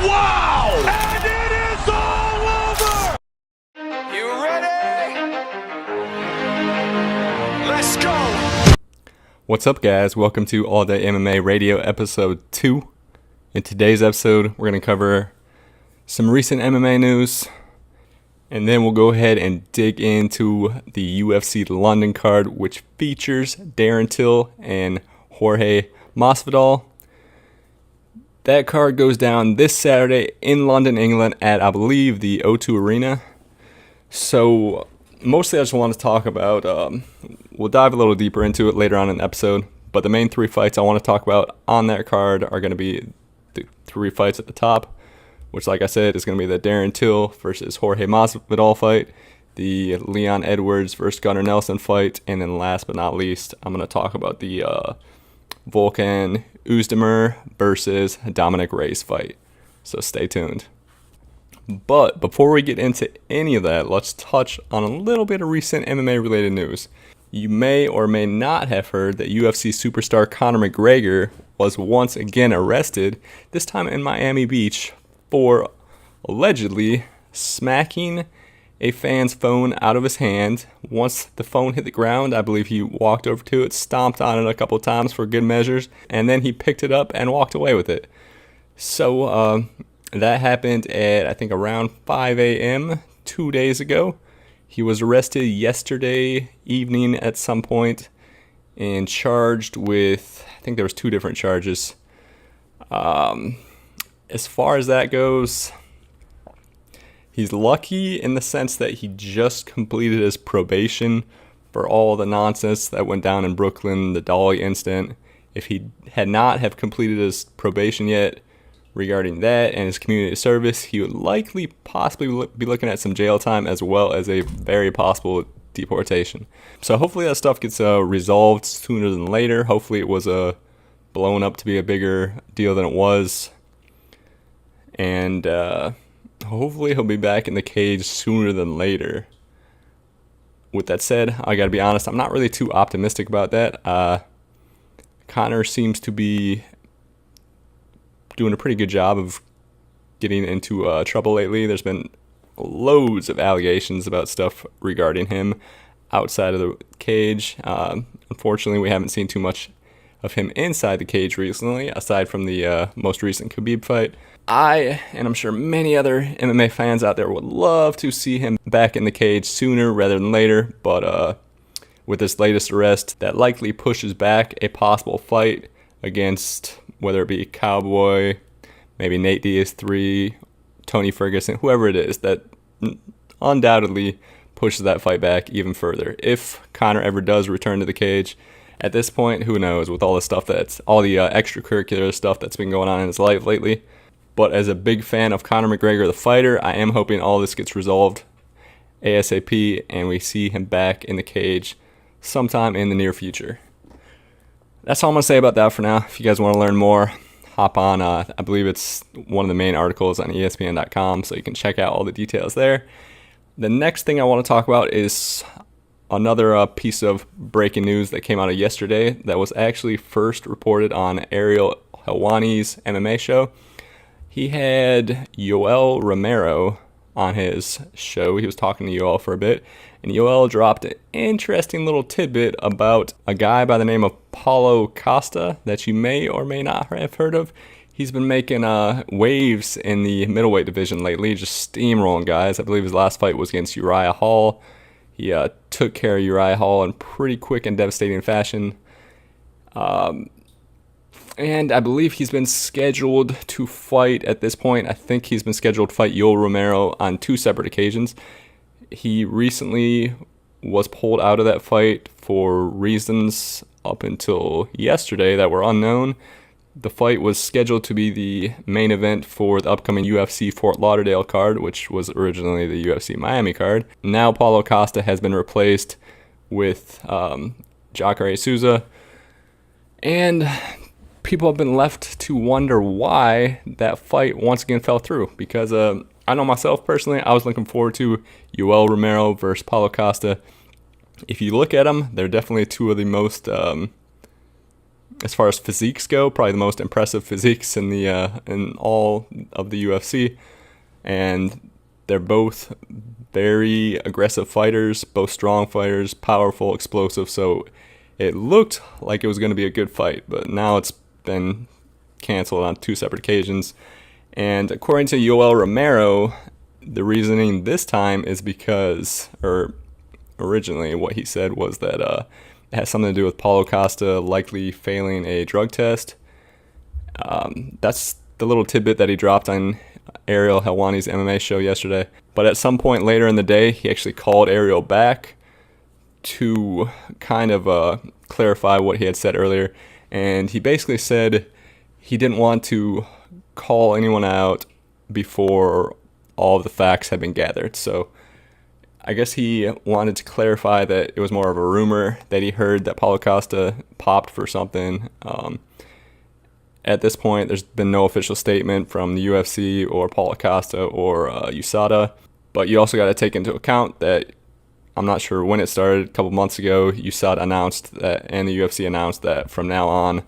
Wow! And it is all over! You ready? Let's go! What's up, guys? Welcome to All Day MMA Radio episode 2. In today's episode, we're going to cover some recent MMA news, and then we'll go ahead and dig into the UFC London card, which features Darren Till and Jorge Masvidal. That card goes down this Saturday in London, England at, I believe, the O2 Arena. So, mostly I just want to talk about, we'll dive a little deeper into it later on in the episode, but the main 3 fights I want to talk about on that card are going to be the 3 fights at the top, which, like I said, is going to be the Darren Till versus Jorge Masvidal fight, the Leon Edwards versus Gunnar Nelson fight, and then last but not least, I'm going to talk about the Volkan Oezdemir versus Dominic Reyes fight. So stay tuned. But before we get into any of that, let's touch on a little bit of recent MMA related news. You may or may not have heard that UFC superstar Conor McGregor was once again arrested, this time in Miami Beach, for allegedly smacking a fan's phone out of his hand. Once the phone hit the ground, I believe he walked over to it, stomped on it a couple times for good measures, and then he picked it up and walked away with it. So that happened at, I think, around 5 a.m. 2 days ago. He was arrested yesterday evening at some point and charged with, I think there was 2 different charges. As far as that goes, he's lucky in the sense that he just completed his probation for all the nonsense that went down in Brooklyn, the Dolly incident. If he had not have completed his probation yet regarding that and his community service, he would likely possibly be looking at some jail time as well as a very possible deportation. So hopefully that stuff gets resolved sooner than later. Hopefully it was blown up to be a bigger deal than it was. And hopefully he'll be back in the cage sooner than later. With that said, I gotta be honest, I'm not really too optimistic about that. Conor seems to be doing a pretty good job of getting into trouble lately. There's been loads of allegations about stuff regarding him outside of the cage. Unfortunately, we haven't seen too much of him inside the cage recently, aside from the most recent Khabib fight. I, and I'm sure many other MMA fans out there, would love to see him back in the cage sooner rather than later, but with this latest arrest, that likely pushes back a possible fight against, whether it be Cowboy, maybe Nate Diaz 3, Tony Ferguson, whoever it is, that undoubtedly pushes that fight back even further. If Conor ever does return to the cage, at this point, who knows, with all the stuff all the extracurricular stuff that's been going on in his life lately. But as a big fan of Conor McGregor, the fighter, I am hoping all this gets resolved ASAP and we see him back in the cage sometime in the near future. That's all I'm going to say about that for now. If you guys want to learn more, hop on. I believe it's one of the main articles on ESPN.com, so you can check out all the details there. The next thing I want to talk about is another piece of breaking news that came out of yesterday that was actually first reported on Ariel Helwani's MMA show. He had Yoel Romero on his show. He was talking to Yoel for a bit, and Yoel dropped an interesting little tidbit about a guy by the name of Paulo Costa that you may or may not have heard of. He's been making waves in the middleweight division lately, just steamrolling guys. I believe his last fight was against Uriah Hall. He took care of Uriah Hall in pretty quick and devastating fashion. And I believe he's been scheduled to fight at this point. I think he's been scheduled to fight Yoel Romero on 2 separate occasions. He recently was pulled out of that fight for reasons up until yesterday that were unknown. The fight was scheduled to be the main event for the upcoming UFC Fort Lauderdale card, which was originally the UFC Miami card. Now Paulo Costa has been replaced with Jacare Souza. And people have been left to wonder why that fight once again fell through, because I know myself personally, I was looking forward to Yoel Romero versus Paulo Costa. If you look at them, they're definitely 2 of the most as far as physiques go, probably the most impressive physiques in all of the UFC. And they're both very aggressive fighters, both strong fighters, powerful, explosive. So it looked like it was going to be a good fight, but now it's been canceled on 2 separate occasions. And according to Yoel Romero, the reasoning this time is because, or originally what he said was that it has something to do with Paulo Costa likely failing a drug test. That's the little tidbit that he dropped on Ariel Helwani's MMA show yesterday. But at some point later in the day, he actually called Ariel back to kind of clarify what he had said earlier. And he basically said he didn't want to call anyone out before all of the facts had been gathered. So I guess he wanted to clarify that it was more of a rumor that he heard that Paulo Costa popped for something. At this point, there's been no official statement from the UFC or Paulo Costa or USADA. But you also got to take into account that I'm not sure when it started. A couple months ago, USADA announced that, and the UFC announced that from now on,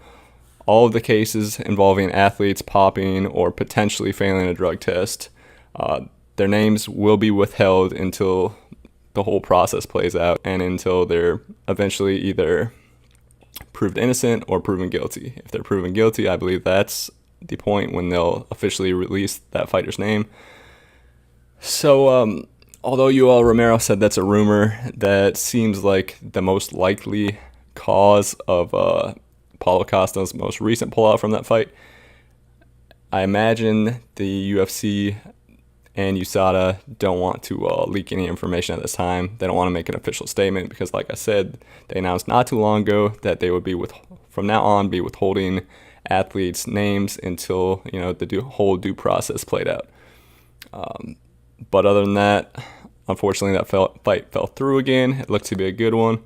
all of the cases involving athletes popping or potentially failing a drug test, their names will be withheld until the whole process plays out and until they're eventually either proved innocent or proven guilty. If they're proven guilty, I believe that's the point when they'll officially release that fighter's name. So, although Yoel Romero said that's a rumor, that seems like the most likely cause of Paulo Costa's most recent pullout from that fight. I imagine the UFC and USADA don't want to leak any information at this time. They don't want to make an official statement because, like I said, they announced not too long ago that they would be from now on be withholding athletes' names until the whole due process played out. But other than that, unfortunately, that fight fell through again. It looked to be a good one.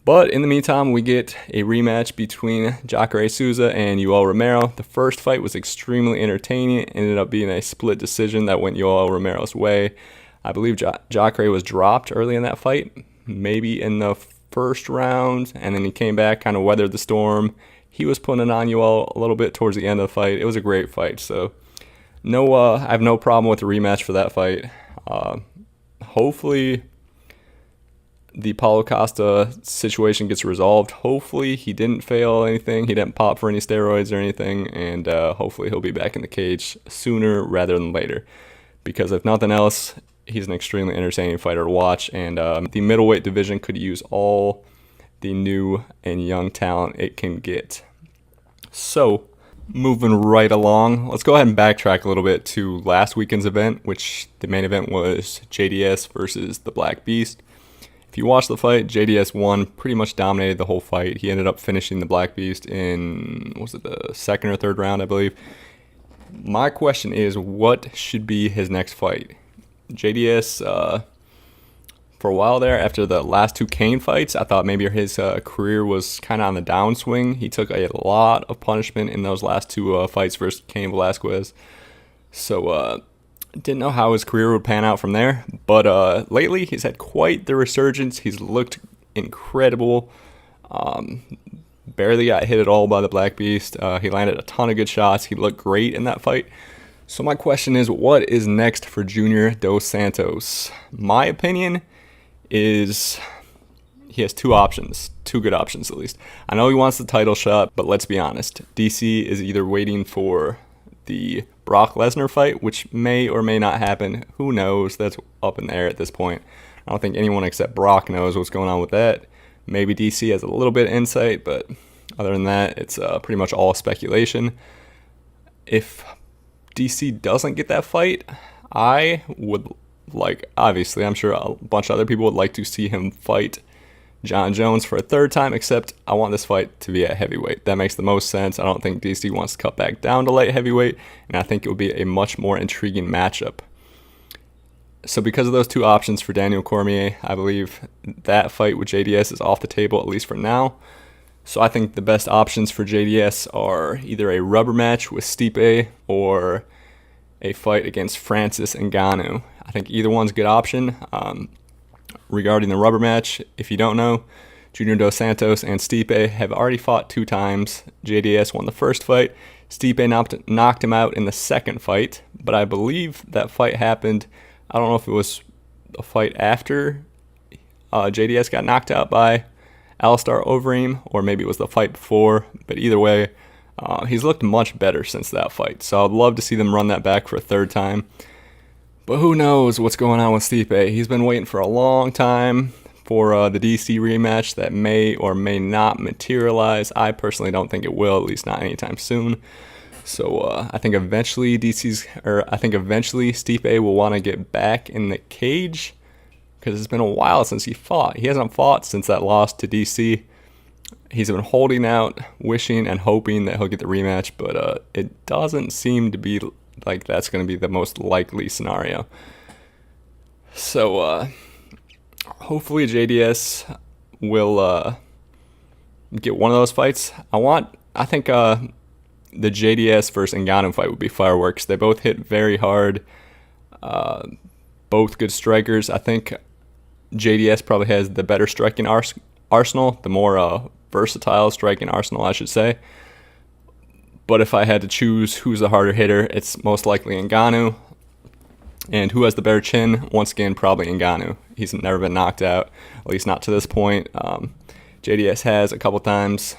But in the meantime, we get a rematch between Jacare Souza and Yoel Romero. The first fight was extremely entertaining. It ended up being a split decision that went Yoel Romero's way. I believe Jacare was dropped early in that fight, maybe in the first round, and then he came back, kind of weathered the storm. He was putting it on Yoel a little bit towards the end of the fight. It was a great fight, so I have no problem with the rematch for that fight. Hopefully the Paulo Costa situation gets resolved. Hopefully he didn't fail anything. He didn't pop for any steroids or anything. And hopefully he'll be back in the cage sooner rather than later. Because if nothing else, he's an extremely entertaining fighter to watch. And the middleweight division could use all the new and young talent it can get. So, moving right along, let's go ahead and backtrack a little bit to last weekend's event, which the main event was JDS versus the Black Beast. If you watch the fight, JDS won, pretty much dominated the whole fight. He ended up finishing the Black Beast in, the second or third round, I believe. My question is, what should be his next fight? JDS, for a while there, after the last 2 Kane fights, I thought maybe his career was kind of on the downswing. He took a lot of punishment in those last 2 fights versus Cain Velasquez. So, didn't know how his career would pan out from there, but lately he's had quite the resurgence. He's looked incredible. Barely got hit at all by the Black Beast. He landed a ton of good shots. He looked great in that fight. So my question is, what is next for Junior Dos Santos? My opinion is he has 2 options, 2 good options at least. I know he wants the title shot, but let's be honest. DC is either waiting for the Brock Lesnar fight, which may or may not happen. Who knows? That's up in the air at this point. I don't think anyone except Brock knows what's going on with that. Maybe DC has a little bit of insight, but other than that, it's pretty much all speculation. If DC doesn't get that fight, I would obviously, I'm sure a bunch of other people would like to see him fight John Jones for a 3rd time, except I want this fight to be at heavyweight. That makes the most sense. I don't think DC wants to cut back down to light heavyweight, and I think it would be a much more intriguing matchup. So because of those 2 options for Daniel Cormier, I believe that fight with JDS is off the table, at least for now. So I think the best options for JDS are either a rubber match with Stipe or a fight against Francis Ngannou. I think either one's a good option. Regarding the rubber match, if you don't know, Junior Dos Santos and Stipe have already fought 2 times. JDS won the first fight. Stipe knocked him out in the second fight, but I believe that fight happened, I don't know if it was a fight after JDS got knocked out by Alistair Overeem, or maybe it was the fight before, but either way, he's looked much better since that fight, so I'd love to see them run that back for a third time. But who knows what's going on with Stipe? He's been waiting for a long time for the DC rematch that may or may not materialize. I personally don't think it will, at least not anytime soon. So I think eventually Stipe will want to get back in the cage, because it's been a while since he fought. He hasn't fought since that loss to DC. He's been holding out, wishing and hoping that he'll get the rematch, but it doesn't seem to be like that's going to be the most likely scenario. So hopefully JDS will get one of those fights. I think the JDS versus Ngannou fight would be fireworks. They both hit very hard. Both good strikers. I think JDS probably has the better striking arsenal, the more versatile striking arsenal, I should say. But if I had to choose who's the harder hitter, it's most likely Ngannou. And who has the better chin? Once again, probably Ngannou. He's never been knocked out, at least not to this point. JDS has a couple times.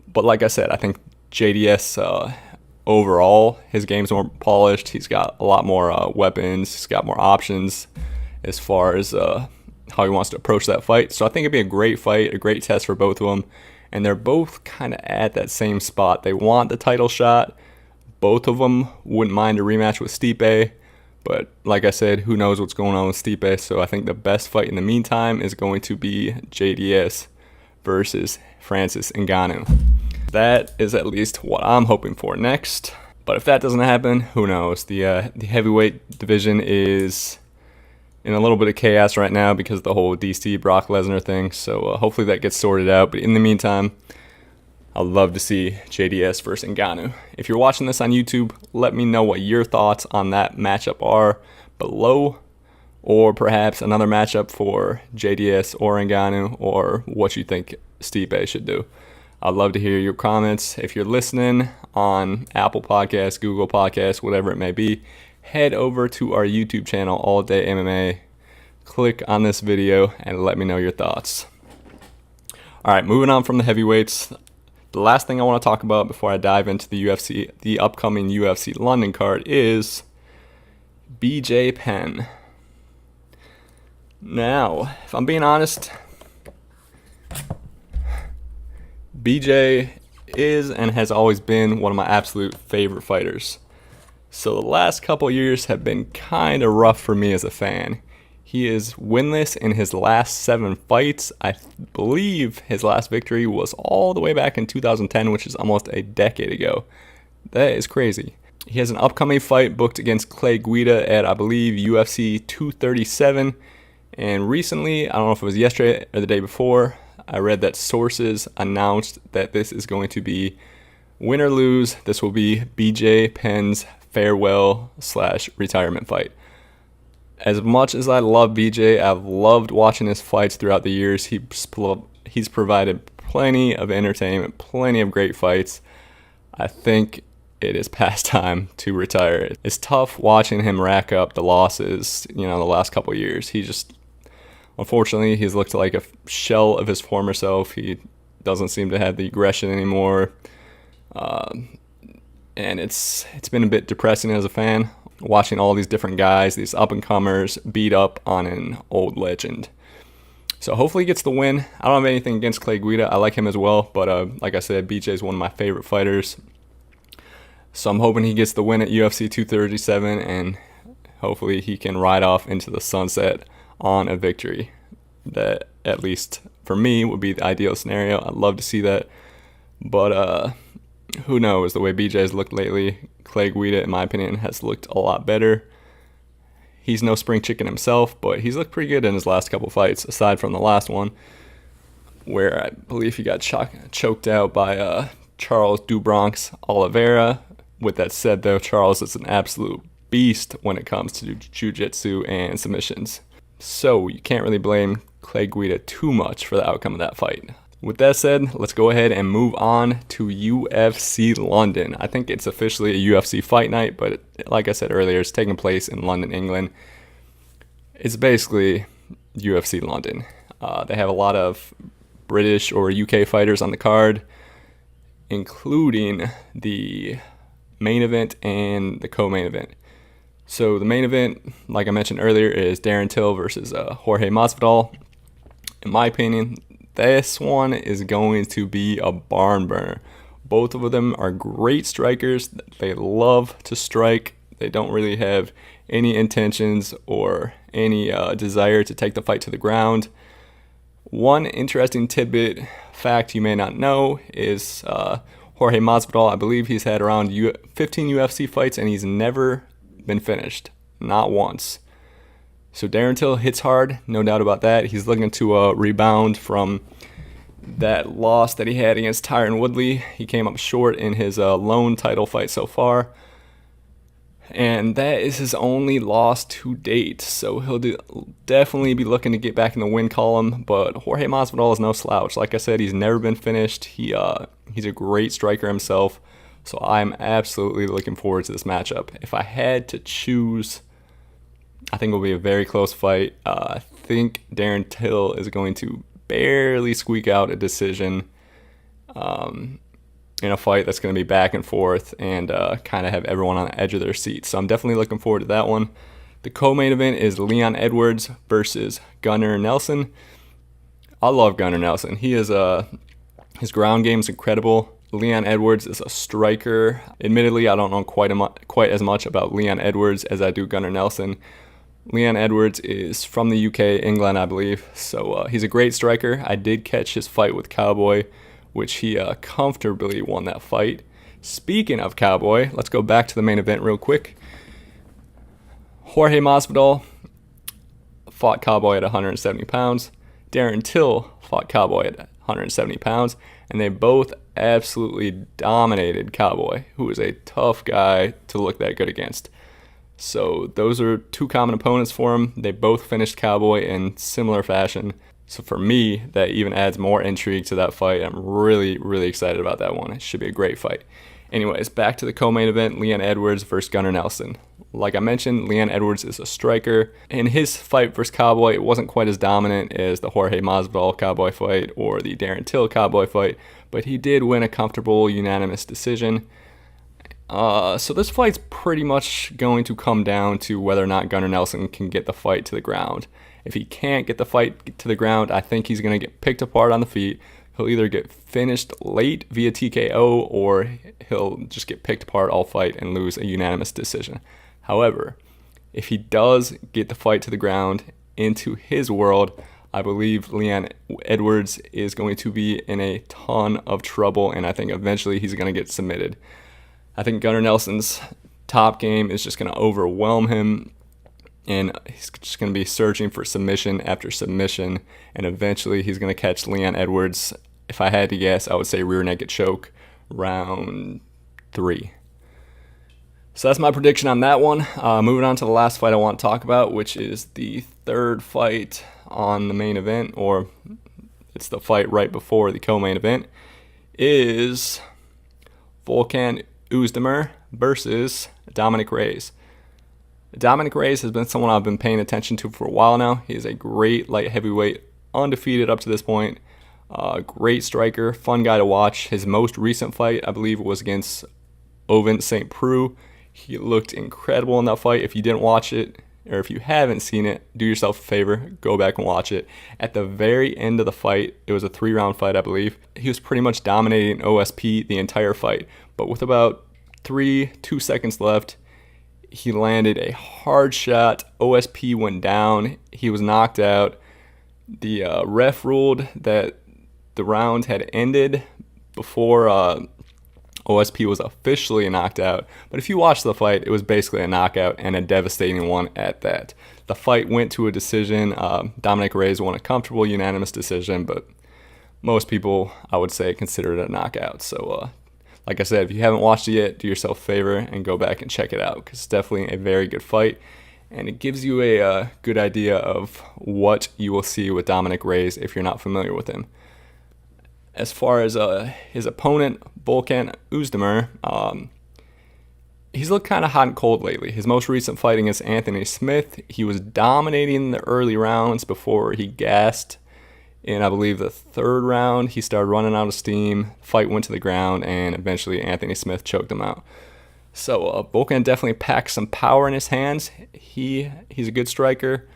But like I said, I think JDS overall, his game's more polished. He's got a lot more weapons. He's got more options as far as how he wants to approach that fight. So I think it'd be a great fight, a great test for both of them. And they're both kind of at that same spot. They want the title shot. Both of them wouldn't mind a rematch with Stipe. But like I said, who knows what's going on with Stipe. So I think the best fight in the meantime is going to be JDS versus Francis Ngannou. That is at least what I'm hoping for next. But if that doesn't happen, who knows? The heavyweight division is in a little bit of chaos right now because of the whole DC Brock Lesnar thing. So hopefully that gets sorted out. But in the meantime, I'd love to see JDS versus Ngannou. If you're watching this on YouTube, let me know what your thoughts on that matchup are below. Or perhaps another matchup for JDS or Ngannou, or what you think Stipe should do. I'd love to hear your comments. If you're listening on Apple Podcasts, Google Podcasts, whatever it may be, head over to our YouTube channel, All Day MMA. Click on this video and let me know your thoughts. All right, moving on from the heavyweights. The last thing I want to talk about before I dive into the upcoming UFC London card is BJ Penn. Now, if I'm being honest, BJ is and has always been one of my absolute favorite fighters. So the last couple years have been kind of rough for me as a fan. He is winless in his last 7 fights. I believe his last victory was all the way back in 2010, which is almost a decade ago. That is crazy. He has an upcoming fight booked against Clay Guida at, I believe, UFC 237. And recently, I don't know if it was yesterday or the day before, I read that sources announced that this is going to be win or lose. This will be BJ Penn's farewell/retirement fight. As much as I love BJ, I've loved watching his fights throughout the years. He's provided plenty of entertainment, plenty of great fights. I think it is past time to retire. It's tough watching him rack up the losses, the last couple of years. Unfortunately, he's looked like a shell of his former self. He doesn't seem to have the aggression anymore. And it's been a bit depressing as a fan, watching all these different guys, these up-and-comers, beat up on an old legend. So hopefully he gets the win. I don't have anything against Clay Guida. I like him as well. But like I said, BJ is one of my favorite fighters. So I'm hoping he gets the win at UFC 237, and hopefully he can ride off into the sunset on a victory. That, at least for me, would be the ideal scenario. I'd love to see that. But who knows? The way BJ has looked lately, Clay Guida, in my opinion, has looked a lot better. He's no spring chicken himself, but he's looked pretty good in his last couple fights, aside from the last one, where I believe he got choked out by Charles do Bronx Oliveira. With that said, though, Charles is an absolute beast when it comes to jiu-jitsu and submissions. So you can't really blame Clay Guida too much for the outcome of that fight. With that said, let's go ahead and move on to UFC London. I think it's officially a UFC fight night, but like I said earlier, it's taking place in London, England. It's basically UFC London. They have a lot of British or UK fighters on the card, including the main event and the co-main event. So the main event, like I mentioned earlier, is Darren Till versus Jorge Masvidal. In my opinion, this one is going to be a barn burner. Both of them are great strikers. They love to strike. They don't really have any intentions or any desire to take the fight to the ground. One interesting tidbit fact you may not know is Jorge Masvidal, I believe he's had around 15 UFC fights and he's never been finished. Not once. So Darren Till hits hard, no doubt about that. He's looking to rebound from that loss that he had against Tyron Woodley. He came up short in his lone title fight so far. And that is his only loss to date. So he'll definitely be looking to get back in the win column. But Jorge Masvidal is no slouch. Like I said, he's never been finished. He's a great striker himself. So I'm absolutely looking forward to this matchup. If I had to choose, I think it will be a very close fight. I think Darren Till is going to barely squeak out a decision in a fight that's going to be back and forth and kind of have everyone on the edge of their seat. So I'm definitely looking forward to that one. The co-main event is Leon Edwards versus Gunnar Nelson. I love Gunnar Nelson. He is his ground game is incredible. Leon Edwards is a striker. Admittedly, I don't know quite as much about Leon Edwards as I do Gunnar Nelson. Leon Edwards is from the UK, England, I believe. So he's a great striker. I did catch his fight with Cowboy, which he comfortably won that fight. Speaking of Cowboy, let's go back to the main event real quick. Jorge Masvidal fought Cowboy at 170 pounds. Darren Till fought Cowboy at 170 pounds. And they both absolutely dominated Cowboy, who is a tough guy to look that good against. So those are two common opponents for him. They both finished Cowboy in similar fashion. So for me, that even adds more intrigue to that fight. I'm really, really excited about that one. It should be a great fight. Anyways, back to the co-main event, Leon Edwards versus Gunnar Nelson. Like I mentioned, Leon Edwards is a striker. In his fight versus Cowboy, it wasn't quite as dominant as the Jorge Masvidal Cowboy fight or the Darren Till Cowboy fight, but he did win a comfortable unanimous decision. So this fight's pretty much going to come down to whether or not Gunnar Nelson can get the fight to the ground. If he can't get the fight to the ground, I think he's going to get picked apart on the feet. He'll either get finished late via TKO or he'll just get picked apart all fight and lose a unanimous decision. However, if he does get the fight to the ground into his world, I believe Leon Edwards is going to be in a ton of trouble, and I think eventually he's going to get submitted. I think Gunnar Nelson's top game is just going to overwhelm him, and he's just going to be searching for submission after submission, and eventually he's going to catch Leon Edwards. If I had to guess, I would say rear naked choke, round 3. So that's my prediction on that one. Moving on to the last fight I want to talk about, which is the third fight on the main event, or it's the fight right before the co-main event, is Volkan Oezdemir versus Dominic Reyes. Dominic Reyes has been someone I've been paying attention to for a while now. He is a great light heavyweight, undefeated up to this point. Great striker, fun guy to watch. His most recent fight, I believe, was against Ovince St. Preux. He looked incredible in that fight. If you didn't watch it, or if you haven't seen it, do yourself a favor, go back and watch it. At the very end of the fight, it was a 3-round fight, I believe. He was pretty much dominating OSP the entire fight. But with about 2 seconds left, he landed a hard shot. OSP went down. He was knocked out. The ref ruled that the round had ended before OSP was officially knocked out. But if you watch the fight, it was basically a knockout and a devastating one at that. The fight went to a decision. Dominic Reyes won a comfortable unanimous decision, but most people, I would say, consider it a knockout. So, like I said, if you haven't watched it yet, do yourself a favor and go back and check it out, because it's definitely a very good fight. and it gives you a good idea of what you will see with Dominic Reyes if you're not familiar with him. As far as his opponent, Volkan Oezdemir, he's looked kind of hot and cold lately. His most recent fight against Anthony Smith, he was dominating the early rounds before he gassed. In, I believe, the third round, he started running out of steam. Fight went to the ground, and eventually Anthony Smith choked him out. So Volkan definitely packs some power in his hands. He's a good striker.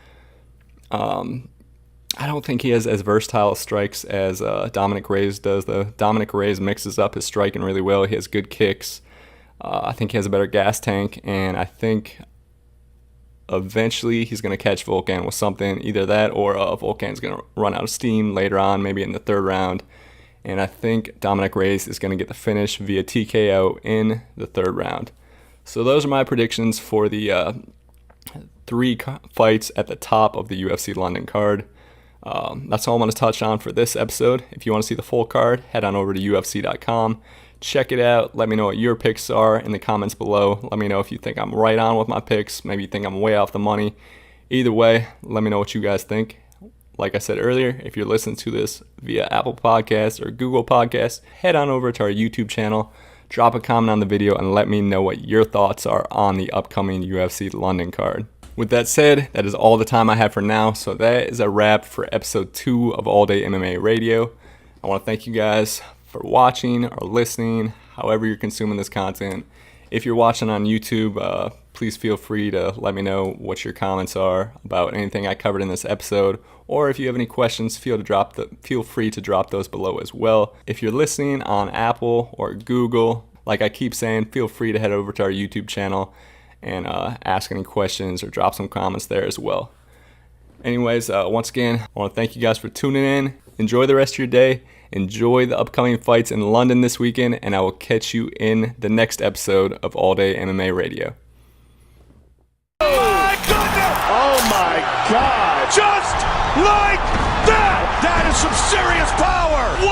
I don't think he has as versatile strikes as Dominic Reyes does, though. Dominic Reyes mixes up his striking really well. He has good kicks. I think he has a better gas tank, and I think eventually he's going to catch Volkan with something, either that or Volkan's going to run out of steam later on, maybe in the third round. And I think Dominic Reyes is going to get the finish via TKO in the third round. So those are my predictions for the 3 fights at the top of the UFC London card. That's all I'm going to touch on for this episode. If you want to see the full card, head on over to UFC.com. Check it out. Let me know what your picks are in the comments below. Let me know if you think I'm right on with my picks. Maybe you think I'm way off the money. Either way, let me know what you guys think. Like I said earlier, if you're listening to this via Apple Podcasts or Google Podcasts, head on over to our YouTube channel. Drop a comment on the video and let me know what your thoughts are on the upcoming UFC London card. With that said, that is all the time I have for now. So that is a wrap for episode 2 of All Day MMA Radio. I want to thank you guys for watching or listening, however you're consuming this content. If you're watching on YouTube, please feel free to let me know what your comments are about anything I covered in this episode, or if you have any questions, feel free to drop those below as well. If you're listening on Apple or Google, like I keep saying, feel free to head over to our YouTube channel and ask any questions or drop some comments there as well. Anyways, once again, I want to thank you guys for tuning in. Enjoy the rest of your day. Enjoy the upcoming fights in London this weekend, and I will catch you in the next episode of All Day MMA Radio. Oh my goodness! Oh my God! Just like that! That is some serious power!